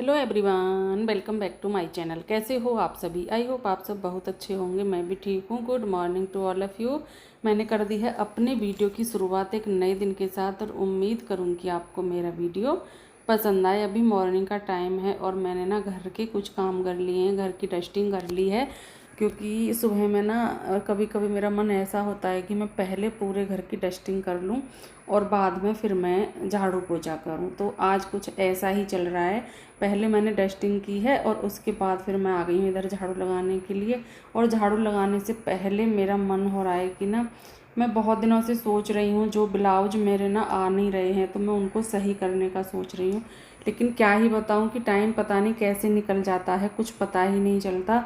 Hello everyone, welcome back to my channel. कैसे हो आप सभी? आई होप आप सब बहुत अच्छे होंगे। मैं भी ठीक हूँ। Good morning to all of you. मैंने कर दी है अपने वीडियो की शुरुआत एक नए दिन के साथ और उम्मीद करूँगी आपको मेरा वीडियो पसंद आए। अभी मॉर्निंग का टाइम है और मैंने ना घर के कुछ काम कर लिए हैं, घर की डस्टिंग कर ली है, क्योंकि सुबह में ना कभी कभी मेरा मन ऐसा होता है कि मैं पहले पूरे घर की डस्टिंग कर लूं और बाद में फिर मैं झाड़ू पोछा करूं। तो आज कुछ ऐसा ही चल रहा है। पहले मैंने डस्टिंग की है और उसके बाद फिर मैं आ गई हूँ इधर झाड़ू लगाने के लिए। और झाड़ू लगाने से पहले मेरा मन हो रहा है कि ना, मैं बहुत दिनों से सोच रही हूँ, जो ब्लाउज मेरे ना आ नहीं रहे हैं तो मैं उनको सही करने का सोच रही हूँ। लेकिन क्या ही बताऊँ कि टाइम पता नहीं कैसे निकल जाता है, कुछ पता ही नहीं चलता।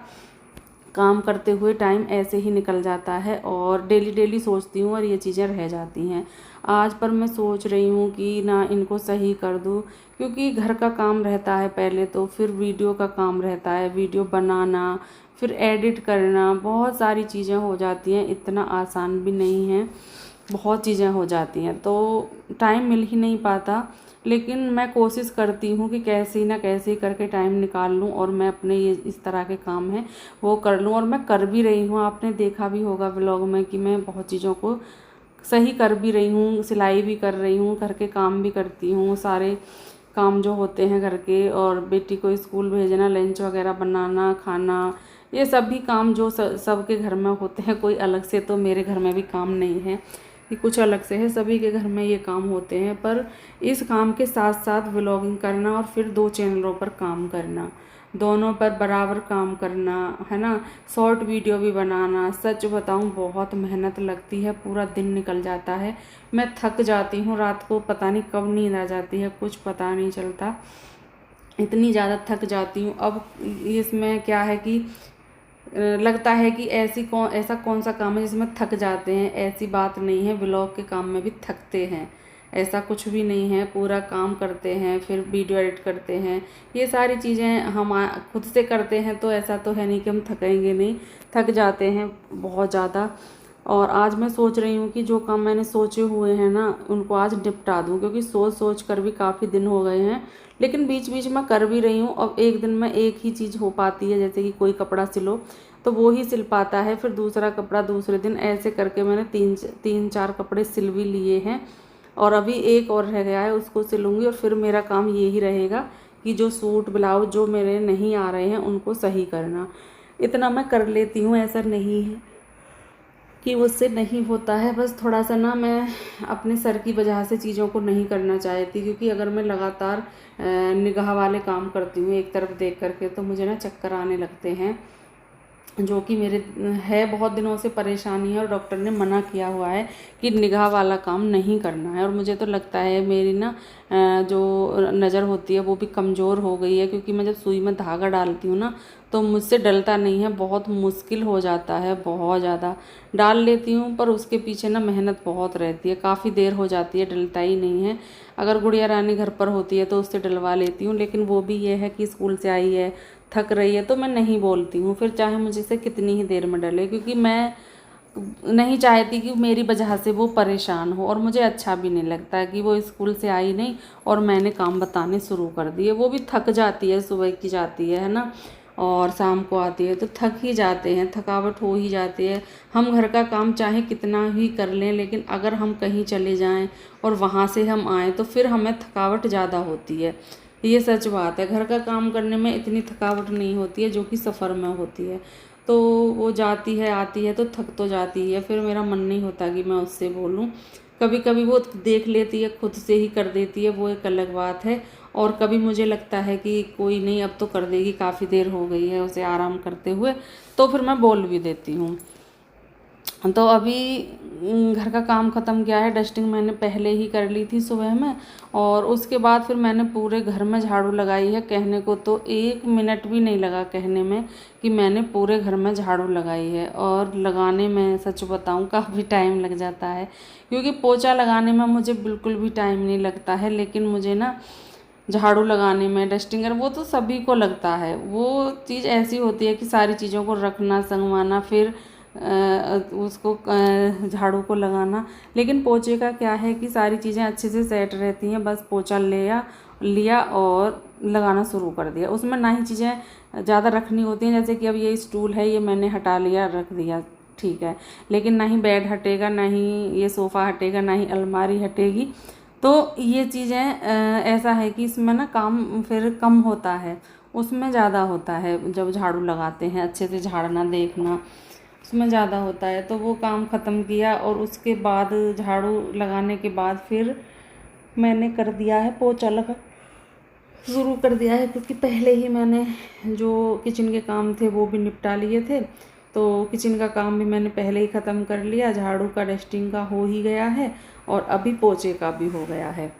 काम करते हुए टाइम ऐसे ही निकल जाता है और डेली डेली सोचती हूँ और ये चीज़ें रह जाती हैं। आज पर मैं सोच रही हूँ कि ना इनको सही कर दूँ, क्योंकि घर का काम रहता है पहले, तो फिर वीडियो का काम रहता है, वीडियो बनाना, फिर एडिट करना, बहुत सारी चीज़ें हो जाती हैं। इतना आसान भी नहीं है, बहुत चीज़ें हो जाती हैं तो टाइम मिल ही नहीं पाता। लेकिन मैं कोशिश करती हूँ कि कैसे ही ना कैसे ही करके टाइम निकाल लूँ और मैं अपने ये इस तरह के काम हैं वो कर लूँ। और मैं कर भी रही हूँ, आपने देखा भी होगा व्लॉग में कि मैं बहुत चीज़ों को सही कर भी रही हूँ, सिलाई भी कर रही हूँ, घर के काम भी करती हूँ, सारे काम जो होते हैं घर के, और बेटी को स्कूल भेजना, लंच वगैरह बनाना, खाना, ये सभी काम जो सबके घर में होते हैं। कोई अलग से तो मेरे घर में भी काम नहीं है कि कुछ अलग से है, सभी के घर में ये काम होते हैं। पर इस काम के साथ साथ व्लॉगिंग करना और फिर 2 चैनलों पर काम करना, दोनों पर बराबर काम करना है ना, शॉर्ट वीडियो भी बनाना, सच बताऊं बहुत मेहनत लगती है, पूरा दिन निकल जाता है। मैं थक जाती हूँ, रात को पता नहीं कब नींद आ जाती है, कुछ पता नहीं चलता, इतनी ज़्यादा थक जाती हूँ। अब इसमें क्या है कि लगता है कि ऐसा कौन सा काम है जिसमें थक जाते हैं। ऐसी बात नहीं है, ब्लॉग के काम में भी थकते हैं, ऐसा कुछ भी नहीं है। पूरा काम करते हैं, फिर वीडियो एडिट करते हैं, ये सारी चीज़ें हम खुद से करते हैं, तो ऐसा तो है नहीं कि हम थकेंगे नहीं, थक जाते हैं बहुत ज़्यादा। और आज मैं सोच रही हूँ कि जो काम मैंने सोचे हुए हैं ना, उनको आज निपटा दूँ, क्योंकि सोच सोच कर भी काफ़ी दिन हो गए हैं। लेकिन बीच बीच में कर भी रही हूँ और एक दिन में एक ही चीज़ हो पाती है, जैसे कि कोई कपड़ा सिलो तो वो ही सिल पाता है, फिर दूसरा कपड़ा दूसरे दिन, ऐसे करके मैंने तीन चार कपड़े सिल भी लिए हैं। और अभी एक और रह गया है, उसको सिलूँगी और फिर मेरा काम ये ही रहेगा कि जो सूट ब्लाउज जो मेरे नहीं आ रहे हैं उनको सही करना। इतना मैं कर लेती हूँ, ऐसा नहीं है कि मुझसे नहीं होता है। बस थोड़ा सा ना मैं अपने सर की वजह से चीज़ों को नहीं करना चाहती, क्योंकि अगर मैं लगातार निगाह वाले काम करती हूँ एक तरफ देख करके, तो मुझे ना चक्कर आने लगते हैं, जो कि मेरे है बहुत दिनों से परेशानी है। और डॉक्टर ने मना किया हुआ है कि निगाह वाला काम नहीं करना है। और मुझे तो लगता है मेरी ना जो नज़र होती है वो भी कमज़ोर हो गई है, क्योंकि मैं जब सुई में धागा डालती हूँ ना, तो मुझसे डलता नहीं है, बहुत मुश्किल हो जाता है, बहुत ज़्यादा डाल लेती हूँ पर उसके पीछे ना मेहनत बहुत रहती है, काफ़ी देर हो जाती है, डलता ही नहीं है। अगर गुड़िया रानी घर पर होती है तो उससे डलवा लेती हूँ, लेकिन वो भी ये है कि स्कूल से आई है, थक रही है, तो मैं नहीं बोलती हूँ, फिर चाहे मुझे से कितनी ही देर में डले, क्योंकि मैं नहीं चाहती कि मेरी वजह से वो परेशान हो। और मुझे अच्छा भी नहीं लगता कि वो स्कूल से आई नहीं और मैंने काम बताने शुरू कर दिए। वो भी थक जाती है, सुबह की जाती है ना, और शाम को आती है, तो थक ही जाते हैं, थकावट हो ही जाती है। हम घर का काम चाहे कितना ही कर लें, लेकिन अगर हम कहीं चले जाएं और वहाँ से हम आएँ तो फिर हमें थकावट ज़्यादा होती है। ये सच बात है, घर का काम करने में इतनी थकावट नहीं होती है जो कि सफ़र में होती है। तो वो जाती है आती है तो थक तो जाती है, फिर मेरा मन नहीं होता कि मैं उससे बोलूं। कभी कभी वो देख लेती है, खुद से ही कर देती है, वो एक अलग बात है। और कभी मुझे लगता है कि कोई नहीं, अब तो कर देगी, काफ़ी देर हो गई है उसे आराम करते हुए, तो फिर मैं बोल भी देती हूँ। तो अभी घर का काम ख़त्म किया है, डस्टिंग मैंने पहले ही कर ली थी सुबह में, और उसके बाद फिर मैंने पूरे घर में झाड़ू लगाई है। कहने को तो 1 मिनट भी नहीं लगा कहने में कि मैंने पूरे घर में झाड़ू लगाई है। और लगाने में सच बताऊं काफ़ी टाइम लग जाता है, क्योंकि पोछा लगाने में मुझे बिल्कुल भी टाइम नहीं लगता है, लेकिन मुझे ना झाड़ू लगाने में, डस्टिंग वो तो सभी को लगता है। वो चीज़ ऐसी होती है कि सारी चीज़ों को रखना, संगवाना, फिर उसको झाड़ू को लगाना। लेकिन पोछे का क्या है कि सारी चीज़ें अच्छे से सेट रहती हैं, बस पोछा लिया और लगाना शुरू कर दिया। उसमें ना ही चीज़ें ज़्यादा रखनी होती हैं, जैसे कि अब ये स्टूल है, ये मैंने हटा लिया, रख दिया, ठीक है, लेकिन ना ही बेड हटेगा, ना ही ये सोफ़ा हटेगा, ना ही अलमारी हटेगी। तो ये चीज़ें ऐसा है कि इसमें ना काम फिर कम होता है, उसमें ज़्यादा होता है। जब झाड़ू लगाते हैं, अच्छे से झाड़ना, देखना, उसमें ज़्यादा होता है। तो वो काम ख़त्म किया और उसके बाद झाड़ू लगाने के बाद फिर मैंने कर दिया है पोछा लगा शुरू कर दिया है, क्योंकि पहले ही मैंने जो किचन के काम थे वो भी निपटा लिए थे। तो किचन का काम भी मैंने पहले ही ख़त्म कर लिया, झाड़ू का, डस्टिंग का हो ही गया है और अभी पोछे का भी हो गया है।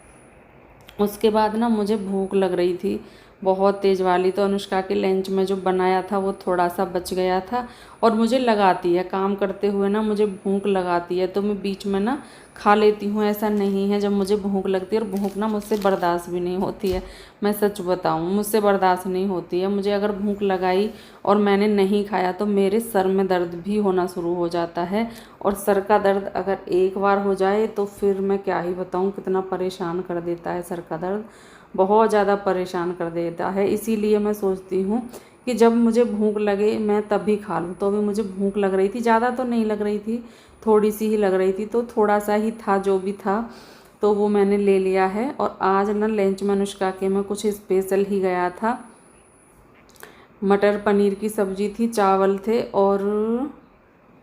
उसके बाद ना मुझे भूख लग रही थी बहुत तेज़ वाली, तो अनुष्का के लंच में जो बनाया था वो थोड़ा सा बच गया था। और मुझे लगाती है काम करते हुए ना, मुझे भूख लगाती है, तो मैं बीच में ना खा लेती हूँ। ऐसा नहीं है, जब मुझे भूख लगती है, और भूख ना मुझसे बर्दाश्त भी नहीं होती है, मैं सच बताऊँ, मुझसे बर्दाश्त नहीं होती है। मुझे अगर भूख लगाई और मैंने नहीं खाया तो मेरे सर में दर्द भी होना शुरू हो जाता है। और सर का दर्द अगर एक बार हो जाए तो फिर मैं क्या ही बताऊँ, कितना परेशान कर देता है सर का दर्द, बहुत ज़्यादा परेशान कर देता है। इसीलिए मैं सोचती हूँ कि जब मुझे भूख लगे मैं तभी खा लूँ। तो अभी मुझे भूख लग रही थी, ज़्यादा तो नहीं लग रही थी, थोड़ी सी ही लग रही थी, तो थोड़ा सा ही था जो भी था, तो वो मैंने ले लिया है। और आज ना लंच में अनुष्का के में कुछ स्पेशल ही गया था, मटर पनीर की सब्ज़ी थी, चावल थे और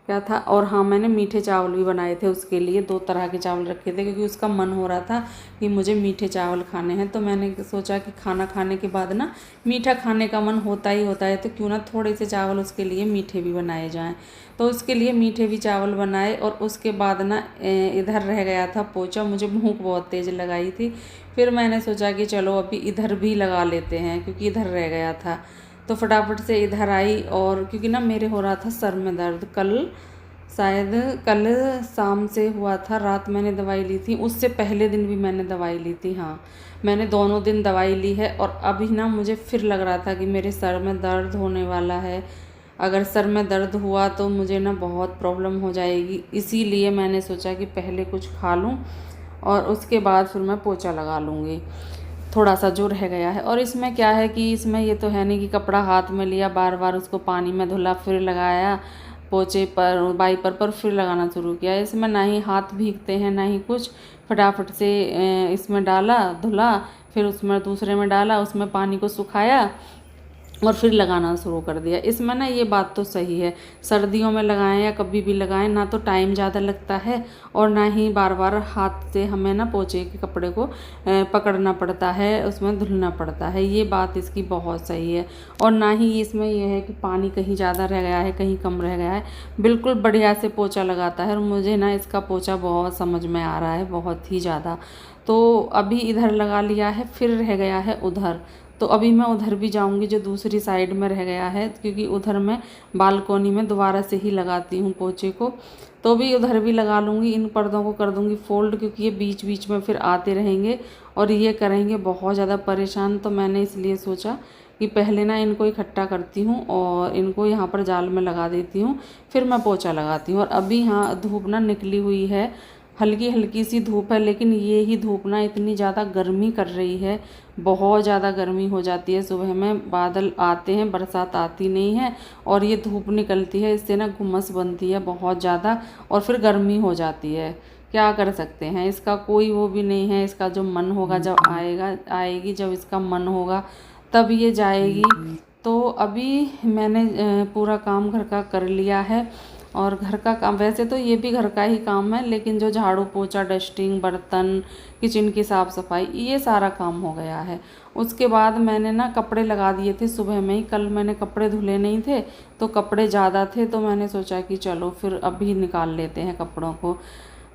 क्या था, और हाँ मैंने मीठे चावल भी बनाए थे उसके लिए, 2 तरह के चावल रखे थे, क्योंकि उसका मन हो रहा था कि मुझे मीठे चावल खाने हैं। तो मैंने सोचा कि खाना खाने के बाद ना मीठा खाने का मन होता ही होता है, तो क्यों ना थोड़े से चावल उसके लिए मीठे भी बनाए जाएं। तो उसके लिए मीठे भी चावल बनाए। और उसके बाद ना इधर रह गया था पोछा, मुझे भूख बहुत तेज़ लगाई थी, फिर मैंने सोचा कि चलो अभी इधर भी लगा लेते हैं, क्योंकि इधर रह गया था। तो फटाफट से इधर आई, और क्योंकि ना मेरे हो रहा था सर में दर्द, कल शाम से हुआ था, रात मैंने दवाई ली थी, उससे पहले दिन भी मैंने दवाई ली थी, हाँ मैंने दोनों दिन दवाई ली है। और अभी ना मुझे फिर लग रहा था कि मेरे सर में दर्द होने वाला है। अगर सर में दर्द हुआ तो मुझे ना बहुत प्रॉब्लम हो जाएगी, इसीलिए मैंने सोचा कि पहले कुछ खा लूँ और उसके बाद फिर मैं पोछा लगा लूँगी, थोड़ा सा जो रह गया है। और इसमें क्या है कि इसमें ये तो है नहीं कि कपड़ा हाथ में लिया, बार बार उसको पानी में धुला, फिर लगाया पोछे पर, वाइपर पर फिर लगाना शुरू किया। इसमें ना ही हाथ भीगते हैं ना ही कुछ, फटाफट से इसमें डाला, धुला, फिर उसमें दूसरे में डाला, उसमें पानी को सुखाया और फिर लगाना शुरू कर दिया। इसमें ना ये बात तो सही है, सर्दियों में लगाएं या कभी भी लगाएं, ना तो टाइम ज़्यादा लगता है और ना ही बार बार हाथ से हमें ना पोछे के कपड़े को पकड़ना पड़ता है, उसमें धुलना पड़ता है। ये बात इसकी बहुत सही है। और ना ही इसमें यह है कि पानी कहीं ज़्यादा रह गया है, कहीं कम रह गया है, बिल्कुल बढ़िया से पोछा लगाता है। और मुझे ना इसका पोछा बहुत समझ में आ रहा है, बहुत ही ज़्यादा। तो अभी इधर लगा लिया है, फिर रह गया है उधर, तो अभी मैं उधर भी जाऊंगी जो दूसरी साइड में रह गया है, क्योंकि उधर मैं बालकोनी में दोबारा से ही लगाती हूँ पोछे को, तो भी उधर भी लगा लूँगी। इन पर्दों को कर दूँगी फोल्ड, क्योंकि ये बीच बीच में फिर आते रहेंगे और ये करेंगे बहुत ज़्यादा परेशान। तो मैंने इसलिए सोचा कि पहले ना इनको इकट्ठा करती हूँ और इनको यहाँ पर जाल में लगा देती हूँ, फिर मैं पोछा लगाती हूँ। और अभी यहाँ धूप ना निकली हुई है, हल्की हल्की सी धूप है, लेकिन ये ही धूप ना इतनी ज़्यादा गर्मी कर रही है, बहुत ज़्यादा गर्मी हो जाती है। सुबह में बादल आते हैं, बरसात आती नहीं है, और ये धूप निकलती है, इससे ना घुमस बनती है बहुत ज़्यादा, और फिर गर्मी हो जाती है। क्या कर सकते हैं, इसका कोई वो भी नहीं है। इसका जो मन होगा, जब आएगी, जब इसका मन होगा तब ये जाएगी। तो अभी मैंने पूरा काम घर का कर लिया है। और घर का काम, वैसे तो ये भी घर का ही काम है, लेकिन जो झाड़ू पोछा, डस्टिंग, बर्तन, किचन की साफ़ सफाई, ये सारा काम हो गया है। उसके बाद मैंने ना कपड़े लगा दिए थे सुबह में ही, कल मैंने कपड़े धुले नहीं थे, तो कपड़े ज़्यादा थे, तो मैंने सोचा कि चलो फिर अभी निकाल लेते हैं कपड़ों को।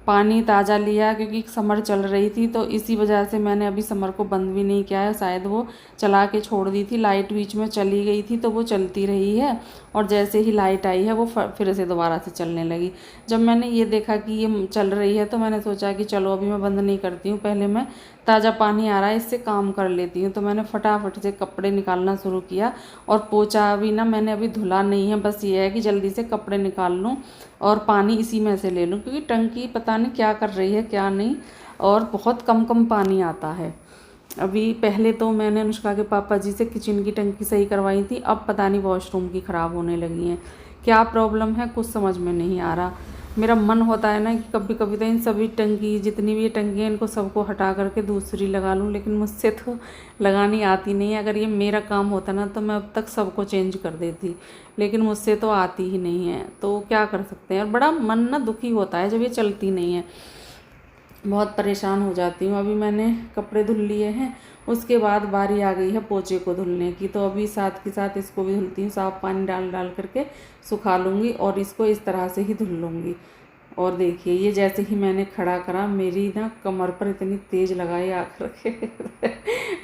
पानी ताज़ा लिया, क्योंकि समर चल रही थी, तो इसी वजह से मैंने अभी समर को बंद भी नहीं किया है, शायद वो चला के छोड़ दी थी, लाइट बीच में चली गई थी तो वो चलती रही है, और जैसे ही लाइट आई है वो फिर से दोबारा से चलने लगी। जब मैंने ये देखा कि ये चल रही है तो मैंने सोचा कि चलो अभी मैं बंद नहीं करती हूँ, पहले मैं ताज़ा पानी आ रहा है इससे काम कर लेती हूँ। तो मैंने फटाफट से कपड़े निकालना शुरू किया, और पोछा भी ना मैंने अभी धुला नहीं है, बस ये है कि जल्दी से कपड़े निकाल लूँ और पानी इसी में से ले लूँ, क्योंकि टंकी पता नहीं क्या कर रही है क्या नहीं, और बहुत कम कम पानी आता है। अभी पहले तो मैंने अनुष्का के पापा जी से किचन की टंकी सही करवाई थी, अब पता नहीं वॉशरूम की ख़राब होने लगी हैं। क्या प्रॉब्लम है कुछ समझ में नहीं आ रहा। मेरा मन होता है ना कि कभी कभी तो इन सभी टंकी, जितनी भी ये टंकी हैं, इनको सबको हटा करके दूसरी लगा लूँ, लेकिन मुझसे तो लगानी आती नहीं है। अगर ये मेरा काम होता ना तो मैं अब तक सबको चेंज कर देती, लेकिन मुझसे तो आती ही नहीं है, तो क्या कर सकते हैं। और बड़ा मन ना दुखी होता है जब ये चलती नहीं है, बहुत परेशान हो जाती हूँ। अभी मैंने कपड़े धुल लिए हैं, उसके बाद बारी आ गई है पोछे को धुलने की, तो अभी साथ के साथ इसको भी धुलती हूँ। साफ पानी डाल डाल करके सुखा लूँगी और इसको इस तरह से ही धुल लूँगी। और देखिए ये जैसे ही मैंने खड़ा करा, मेरी ना कमर पर इतनी तेज़ लगाई आकर के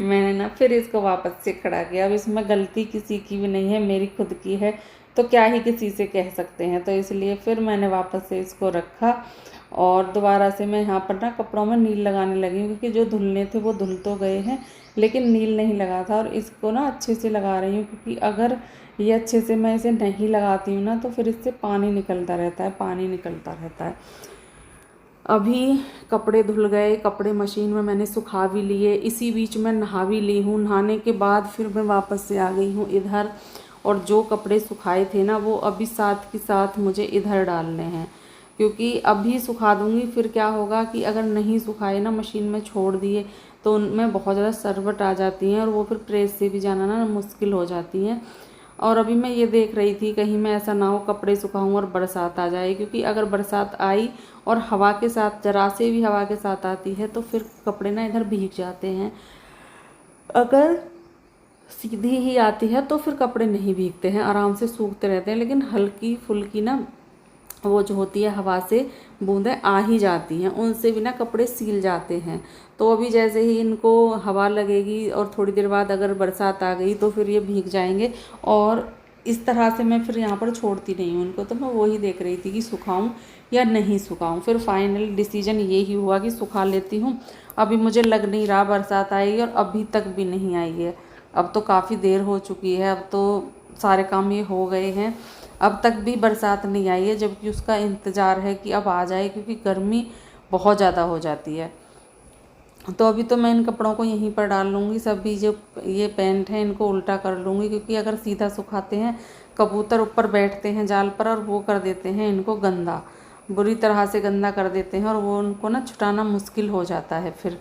मैंने ना फिर इसको वापस से खड़ा किया। अब इसमें गलती किसी की भी नहीं है, मेरी खुद की है, तो क्या ही किसी से कह सकते हैं। तो इसलिए फिर मैंने वापस से इसको रखा और दोबारा से मैं यहाँ पर ना कपड़ों में नील लगाने लगी हूँ, क्योंकि जो धुलने थे वो धुल तो गए हैं लेकिन नील नहीं लगा था। और इसको ना अच्छे से लगा रही हूँ, क्योंकि अगर ये अच्छे से मैं इसे नहीं लगाती हूँ ना तो फिर इससे पानी निकलता रहता है, पानी निकलता रहता है। अभी कपड़े धुल गए, कपड़े मशीन में मैंने सुखा भी लिए, इसी बीच में नहा भी ली हूँ। नहाने के बाद फिर मैं वापस से आ गई हूँ इधर, और जो कपड़े सुखाए थे ना वो अभी साथ के साथ मुझे इधर डालने हैं, क्योंकि अभी सुखा दूँगी फिर क्या होगा कि अगर नहीं सुखाए ना, मशीन में छोड़ दिए, तो उनमें बहुत ज़्यादा सरबट आ जाती हैं और वो फिर प्रेस से भी जाना ना मुश्किल हो जाती हैं। और अभी मैं ये देख रही थी कहीं मैं ऐसा ना हो कपड़े सुखाऊं और बरसात आ जाए, क्योंकि अगर बरसात आई और हवा के साथ, जरा से भी हवा के साथ आती है, तो फिर कपड़े ना इधर भीग जाते हैं। अगर सीधी ही आती है तो फिर कपड़े नहीं भीगते हैं, आराम से सूखते रहते हैं। लेकिन हल्की फुल्की ना वो जो होती है हवा से बूंदें आ ही जाती हैं, उनसे भी ना कपड़े सील जाते हैं। तो अभी जैसे ही इनको हवा लगेगी और थोड़ी देर बाद अगर बरसात आ गई तो फिर ये भीग जाएंगे। और इस तरह से मैं फिर यहाँ पर छोड़ती नहीं हूँ उनको, तो मैं वही देख रही थी कि सुखाऊं या नहीं सुखाऊं। फिर फाइनल डिसीजन ये ही हुआ कि सुखा लेती हूँ। अभी मुझे लग नहीं रहा बरसात आएगी, और अभी तक भी नहीं आई है। अब तो काफ़ी देर हो चुकी है, अब तो सारे काम ये हो गए हैं, अब तक भी बरसात नहीं आई है, जबकि उसका इंतज़ार है कि अब आ जाए, क्योंकि गर्मी बहुत ज़्यादा हो जाती है। तो अभी तो मैं इन कपड़ों को यहीं पर डाल लूँगी। सभी जो ये पैंट हैं इनको उल्टा कर लूँगी, क्योंकि अगर सीधा सुखाते हैं, कबूतर ऊपर बैठते हैं जाल पर और वो कर देते हैं इनको गंदा, बुरी तरह से गंदा कर देते हैं, और वो उनको ना छुटाना मुश्किल हो जाता है फिर।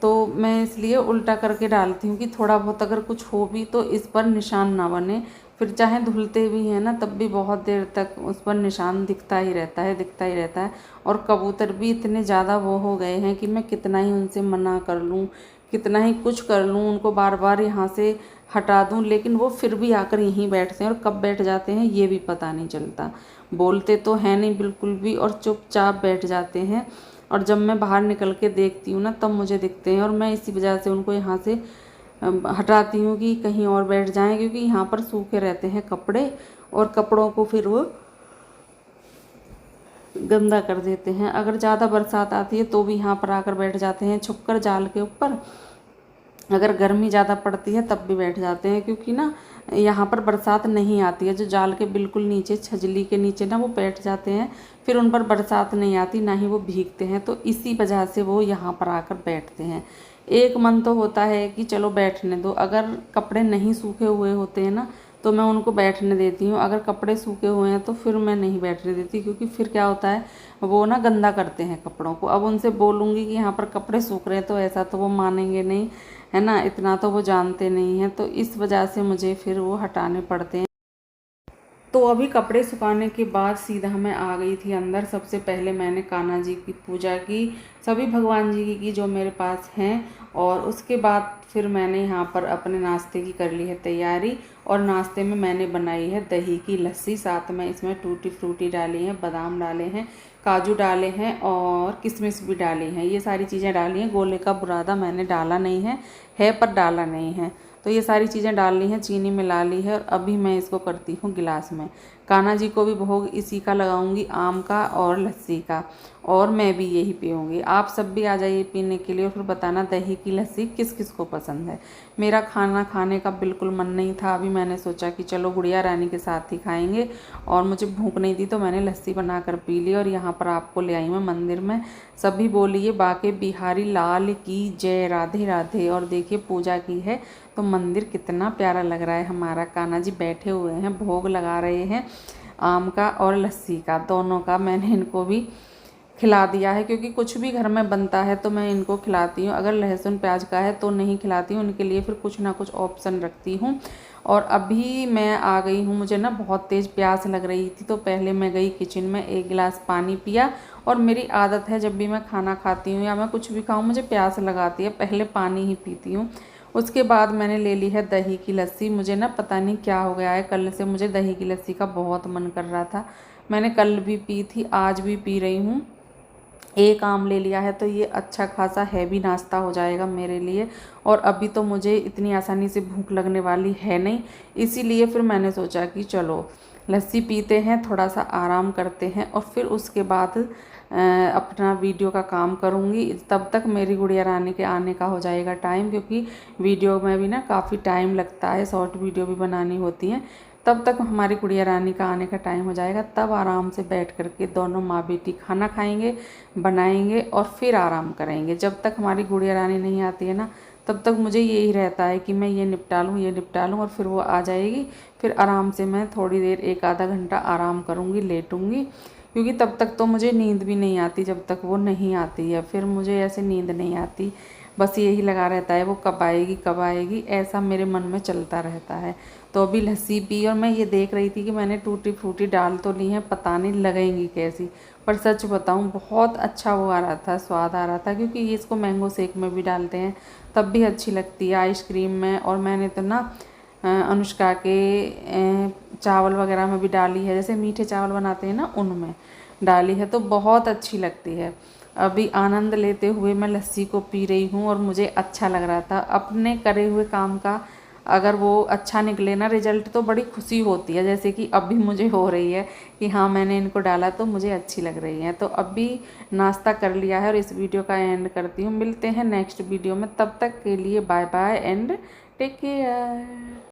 तो मैं इसलिए उल्टा करके डालती हूँ कि थोड़ा बहुत अगर कुछ हो भी तो इस पर निशान ना बने। फिर चाहे धुलते भी हैं ना तब भी बहुत देर तक उस पर निशान दिखता ही रहता है, दिखता ही रहता है। और कबूतर भी इतने ज़्यादा वो हो गए हैं कि मैं कितना ही उनसे मना कर लूँ, कितना ही कुछ कर लूँ, उनको बार बार यहाँ से हटा दूँ, लेकिन वो फिर भी आकर यहीं बैठते हैं, और कब बैठ जाते हैं ये भी पता नहीं चलता। बोलते तो हैं नहीं बिल्कुल भी, और चुपचाप बैठ जाते हैं। और जब मैं बाहर निकल के देखती हूँ ना तब मुझे दिखते हैं, और मैं इसी वजह से उनको यहाँ से हटाती हूँ कि कहीं और बैठ जाएं, क्योंकि यहाँ पर सूखे रहते हैं कपड़े, और कपड़ों को फिर वो गंदा कर देते हैं। अगर ज़्यादा बरसात आती है तो भी यहाँ पर आकर बैठ जाते हैं छुपकर जाल के ऊपर। अगर गर्मी ज़्यादा पड़ती है तब भी बैठ जाते हैं, क्योंकि ना यहाँ पर बरसात नहीं आती है। जो जाल के बिल्कुल नीचे, छजली के नीचे ना वो बैठ जाते हैं, फिर उन पर बरसात नहीं आती, ना ही वो भीगते हैं, तो इसी वजह से वो यहाँ पर आकर बैठते हैं। एक मन तो होता है कि चलो बैठने दो, अगर कपड़े नहीं सूखे हुए होते हैं ना तो मैं उनको बैठने देती हूँ, अगर कपड़े सूखे हुए हैं तो फिर मैं नहीं बैठने देती, क्योंकि फिर क्या होता है वो ना गंदा करते हैं कपड़ों को। अब उनसे बोलूँगी कि यहाँ पर कपड़े सूख रहे हैं तो ऐसा तो वो मानेंगे नहीं, है ना, इतना तो वो जानते नहीं हैं, तो इस वजह से मुझे फिर वो हटाने पड़ते हैं। तो अभी कपड़े सुखाने के बाद सीधा मैं आ गई थी अंदर। सबसे पहले मैंने कान्हा जी की पूजा की, सभी भगवान जी की जो मेरे पास हैं, और उसके बाद फिर मैंने यहाँ पर अपने नाश्ते की कर ली है तैयारी। और नाश्ते में मैंने बनाई है दही की लस्सी, साथ में इसमें टूटी फ्रूटी डाली है, बादाम डाले हैं, काजू डाले हैं और किशमिश भी डाली हैं। ये सारी चीज़ें डाली हैं। गोले का बुरादा मैंने डाला नहीं है पर डाला नहीं है। तो ये सारी चीज़ें डाल ली हैं, चीनी मिला ली है, और अभी मैं इसको करती हूँ गिलास में। कान्हा जी को भी भोग इसी का लगाऊंगी, आम का और लस्सी का, और मैं भी यही पीऊँगी। आप सब भी आ जाइए पीने के लिए और फिर बताना दही की लस्सी किस किस को पसंद है। मेरा खाना खाने का बिल्कुल मन नहीं था, अभी मैंने सोचा कि चलो गुड़िया रानी के साथ ही खाएंगे, और मुझे भूख नहीं थी तो मैंने लस्सी बनाकर पी ली। और यहाँ पर आपको ले आई मैं मंदिर में। सभी बोलिए बाके बिहारी लाल की जय, राधे राधे। और देखिए पूजा की है तो मंदिर कितना प्यारा लग रहा है। हमारा कान्हा जी बैठे हुए हैं, भोग लगा रहे हैं आम का और लस्सी का, दोनों का मैंने इनको भी खिला दिया है, क्योंकि कुछ भी घर में बनता है तो मैं इनको खिलाती हूँ। अगर लहसुन प्याज का है तो नहीं खिलाती हूँ, उनके लिए फिर कुछ ना कुछ ऑप्शन रखती हूँ। और अभी मैं आ गई हूँ, मुझे ना बहुत तेज़ प्यास लग रही थी, तो पहले मैं गई किचन में, एक गिलास पानी पिया। और मेरी आदत है जब भी मैं खाना खाती हूँ या मैं कुछ भी खाऊँ मुझे प्यास लगाती है, पहले पानी ही पीती हूँ। उसके बाद मैंने ले ली है दही की लस्सी। मुझे ना पता नहीं क्या हो गया है, कल से मुझे दही की लस्सी का बहुत मन कर रहा था। मैंने कल भी पी थी, आज भी पी रही हूँ। एक आम ले लिया है तो ये अच्छा खासा हैवी नाश्ता हो जाएगा मेरे लिए। और अभी तो मुझे इतनी आसानी से भूख लगने वाली है नहीं, इसीलिए फिर मैंने सोचा कि चलो लस्सी पीते हैं, थोड़ा सा आराम करते हैं और फिर उसके बाद अपना वीडियो का काम करूँगी। तब तक मेरी गुड़िया रानी के आने का हो जाएगा टाइम, क्योंकि वीडियो में भी ना काफ़ी टाइम लगता है, शॉर्ट वीडियो भी बनानी होती हैं। तब तक हमारी गुड़िया रानी का आने का टाइम हो जाएगा, तब आराम से बैठ कर के दोनों माँ बेटी खाना खाएंगे, बनाएंगे और फिर आराम करेंगे। जब तक हमारी गुड़िया रानी नहीं आती है ना, तब तक मुझे यही रहता है कि मैं ये निपटा लूँ, ये निपटा लूँ, और फिर वो आ जाएगी, फिर आराम से मैं थोड़ी देर 1 आधा घंटा आराम करूँगी, लेटूँगी। क्योंकि तब तक तो मुझे नींद भी नहीं आती, जब तक वो नहीं आती है फिर मुझे ऐसे नींद नहीं आती। बस यही लगा रहता है वो कब आएगी, ऐसा मेरे मन में चलता रहता है। तो अभी लस्सी पी और मैं ये देख रही थी कि मैंने टूटी फ्रूटी डाल तो ली हैं, पता नहीं लगेंगी कैसी, पर सच बताऊं बहुत अच्छा वो आ रहा था, स्वाद आ रहा था। क्योंकि ये इसको मैंगो शेक में भी डालते हैं तब भी अच्छी लगती है, आइसक्रीम में। और मैंने तो ना अनुष्का के चावल वगैरह में भी डाली है, जैसे मीठे चावल बनाते हैं ना उनमें डाली है, तो बहुत अच्छी लगती है। अभी आनंद लेते हुए मैं लस्सी को पी रही हूँ और मुझे अच्छा लग रहा था। अपने करे हुए काम का अगर वो अच्छा निकले ना रिजल्ट, तो बड़ी खुशी होती है, जैसे कि अभी मुझे हो रही है कि हाँ मैंने इनको डाला तो मुझे अच्छी लग रही है। तो अभी नाश्ता कर लिया है और इस वीडियो का एंड करती हूँ। मिलते हैं नेक्स्ट वीडियो में, तब तक के लिए bye bye and take care.